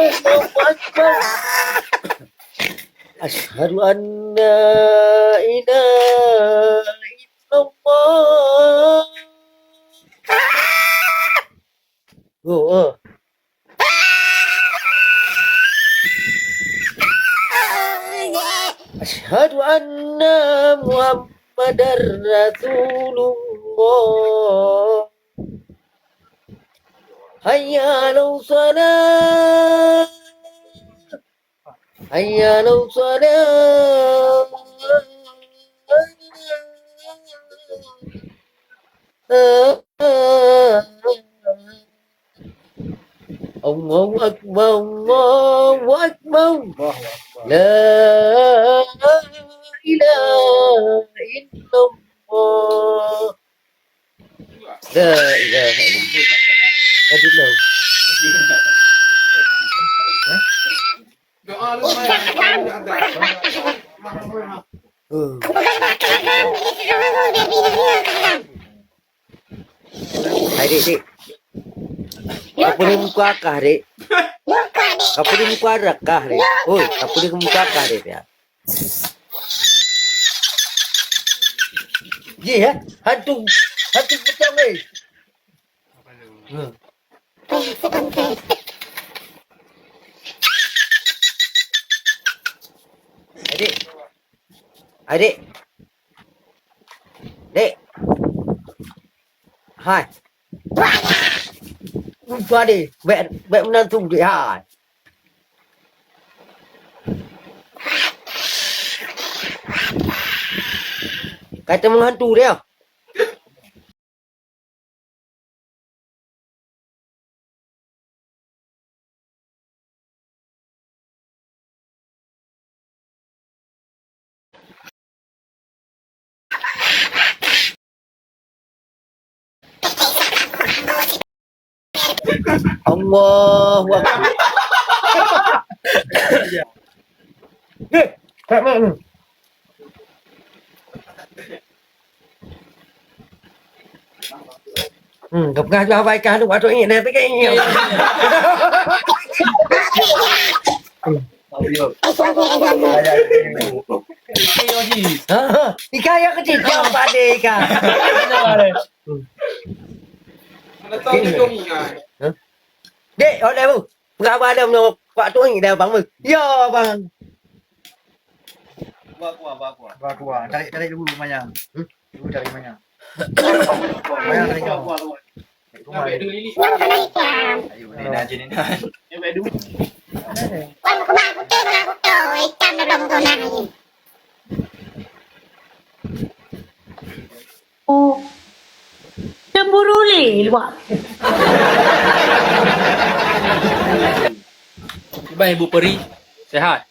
Allahu Akbar. Asyhadu an la ilaha illallah. Oh. Asyhadu anna Muhammadar Rasulullah. Hayya 'alas salat. Hayya 'alas salat. Allahu Akbar, Allahu Akbar. La ilaha illallah. La ilaha illallah. Adillah. Doa lu main. Hai dik. Apa ni muka akah dik? Apa ni muka rakah dik? Oi, apa ni muka akah dik ya? Ye ya, hantu pocong ni. Adik. Adik. Dek. Hai. Lupa đi, mẹ menantu dia. Hai. Kata menghantu dia. Allahu Akbar. Kak mak. Gặp ngay cho vai ca lúc bảo tôi nghe nè tới cái nghe. Ika ya kecil apa deh Ika? Dek, ở đây không? Berapa ada menurut Pak Tua ni dah bang. Ya bang. Bakuah. Cari dulu rumahnya. Dulu cari rumahnya. Rumahnya cari kau. Sampai dulu ini. Ayo, Nina aja Nina. Sampai dulu. Cemburu luak. Iban Ibu Peri sehat.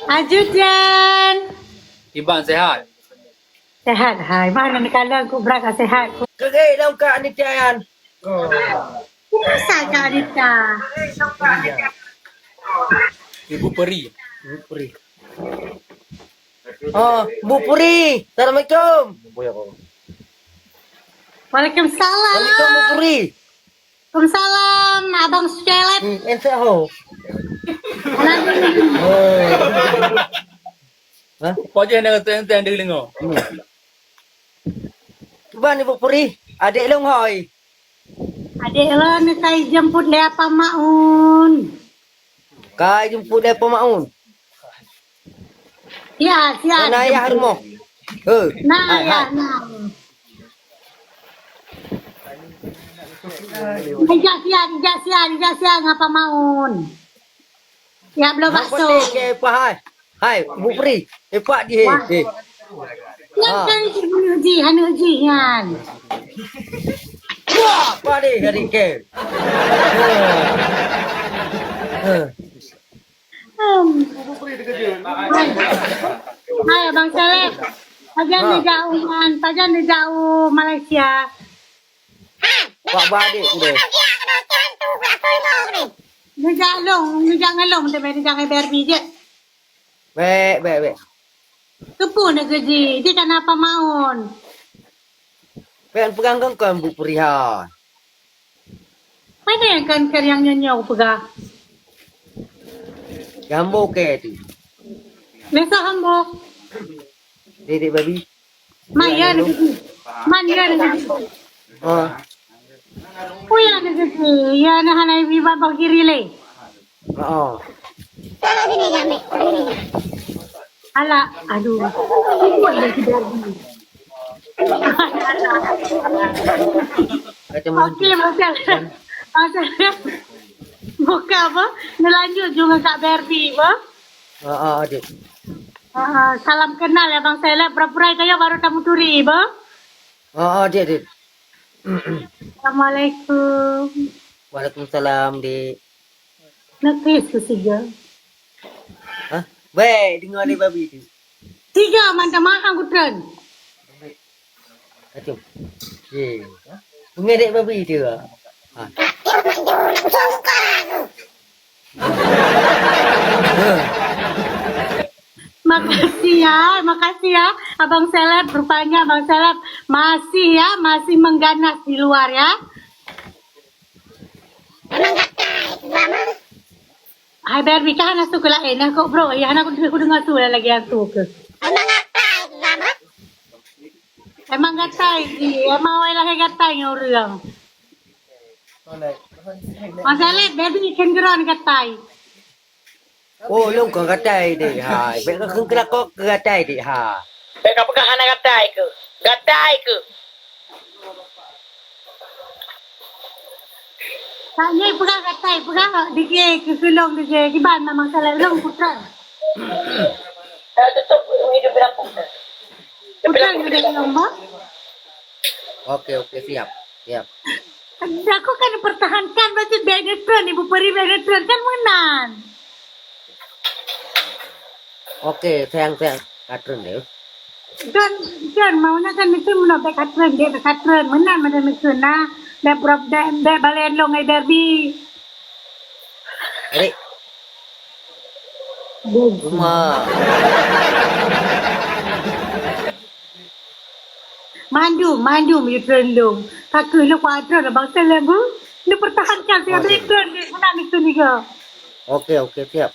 Ajudan. Iban sehat. Sehat hai. Mana ni kalau aku berangkat sehat. Kerai dalam kak ni Tian. Masa kak Adita? Ibu Peri. Puri. Oh, Bu Puri. Assalamualaikum. Waalaikumsalam. Assalamualaikum Bu Puri. Waalaikumsalam. Abang Sucelet. Ente ho. Apa je nak kata yang dia dengar? Cuba ni Bu Puri. Adik long hoi. Adik lo ni saya jemput dia apa maun. Kai jemput dia pemaun. Ya, siap. Mana ayah rumah? Nah, ya, nah. Ijak siang apa maun. Ya belum bakso. Ke apa hai? Hai, Bu Puri. Pak di he. Yang kan hanuji kan. Wah, apa ni hari ke? Hai Bang Seleb. Pajan di jauh Malaysia. Pak Badik udah. Ni jangan long tapi jangan berbi je. Baik. Kepu nak kerja. Dia kenapa maun? Pengen pegang kan Bu Puri ha. Mana yang kan yang nyanyi aku pegang? Jambu ke tu. Besok hambuk. Dedek babi. Maya negeri. Maya negeri. Oh. Puya negeri. Ya nak hanai bibat bagiri le. Oh. Ala, aduh. Kuat dah kita. Kacang Okey, masalah. Buka apa? Nelanjut juga Kak Barbie apa? Adik. Salam kenal ya Bang Seleb. Pura-pura kaya baru tamu turi apa? Adik. Assalamualaikum. Waalaikumsalam, Dik. Nakis tu tiga. Hah? Baik, dengar ni babi tu. Tiga mantap mahal kutren. Kacau. Mengedek babi tu. Ha. Makasih ya Abang Seleb, rupanya Abang Seleb masih mengganas di luar ya. Hai Barbie kan anak suka lain kok bro, ya anak aku dengar tu lagi aku ke. Emang gatai sih, emang awal lagi gatai orang. Abang Seleb, Barbie ikan geron gatai. Oh, long kau gatai dek. Ha. Baik kau kelak kau gatai dek. Ha. Baik apa kah anak gatai ke? Gatai ke? Tanya pegah gatai, pegah dike ke kelong dike di ban Abang Seleb long putra. Tutup hidup berapa? Putra juga long ba? Okey, siap. Aku kan pertahankan berarti Benetron, Ibu Peri Benetron kan menang. Okey, sayang. Katron dia. Kan maunya kan itu menobek katren dia katren menang macam itu nah. Dah berapa dah balen long ai derby. Adik. Rumah. Mandum you trendung. Kakak lu kuadran Abang Seleb. Lu pertahankan saya Benetron dia menang itu ni ke. Okey, siap.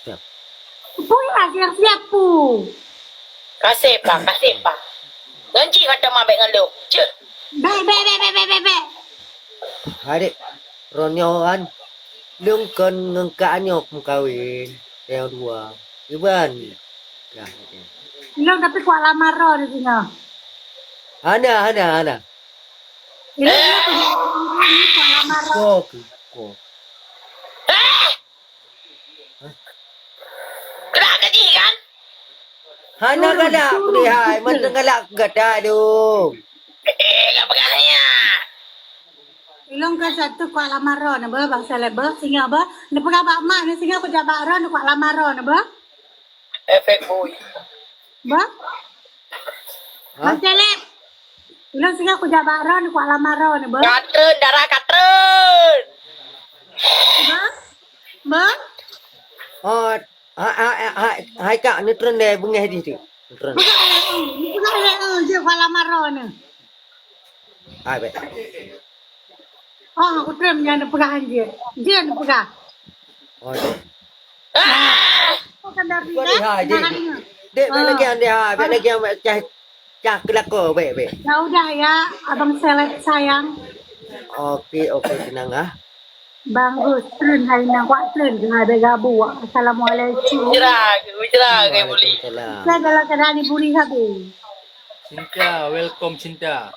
Punya siap pu. Kasih pak. Ganji kata mak baik dengan lu. Cik. Be. Adik. Ronyoan. Lung kon ngengkak nyok mengkawin. Yang dua. Iban. Ya. Lu tapi kuat lamar roh di sini. Hana. Lu kuat lamar roh. Kok. Kena gaji kan? Hana galak perihai. Macam galak gatai tu. Gak pegahnya. Ilong kan satu kuat lamar roh na ba Bang Seleb ba singa ba. Na pagka ba mak na singa ko jaba roh na kuat lamar roh na ba? Efek boy. Ba? Bang Seleb. Ilong singa ko jaba roh na kuat lamar roh na ba? Katren, darah katren. Ba? Oh, hai kak ni tren dia bengah di tu. Tren. Bukan je kuat lamar roh na. Hai baik. Oh, aku trem yang pegahan dia. Dia nak pegah. Oh. Bukan dari Kau ni hai dek. Dek lagi ande ha, lagi yang cah kelak kau baik. Ya udah ya, Abang Seleb sayang. Okey, tenang ah. Bagus, trend hari nak kuat trend dengan ada gabu. Assalamualaikum. Ujra kayak boleh. Saya dalam keadaan ibu ni habis. Cinta, welcome Cinta.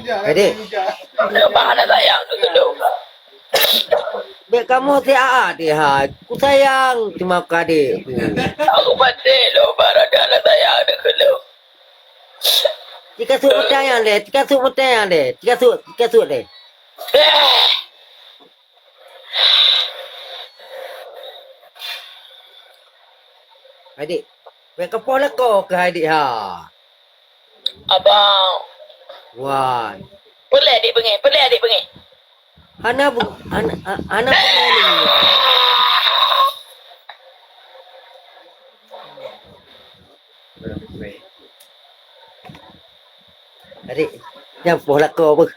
Adik. Mana sayang dulu. Baik kamu siap dia ha. Ku sayang terima kasih. Aku mati lo baradana sayang dulu. Jika suruh tayang deh, jika suruh deh. Adik, baik kepala kau ke adik ha. Abang. Wah. Boleh adik bengi. Ana ni. Adik, yang pola kau apa?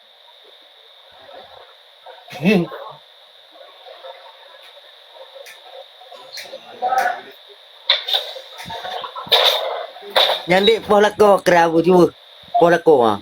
Yang dek poh lako kerabu juga. Poh lako ah.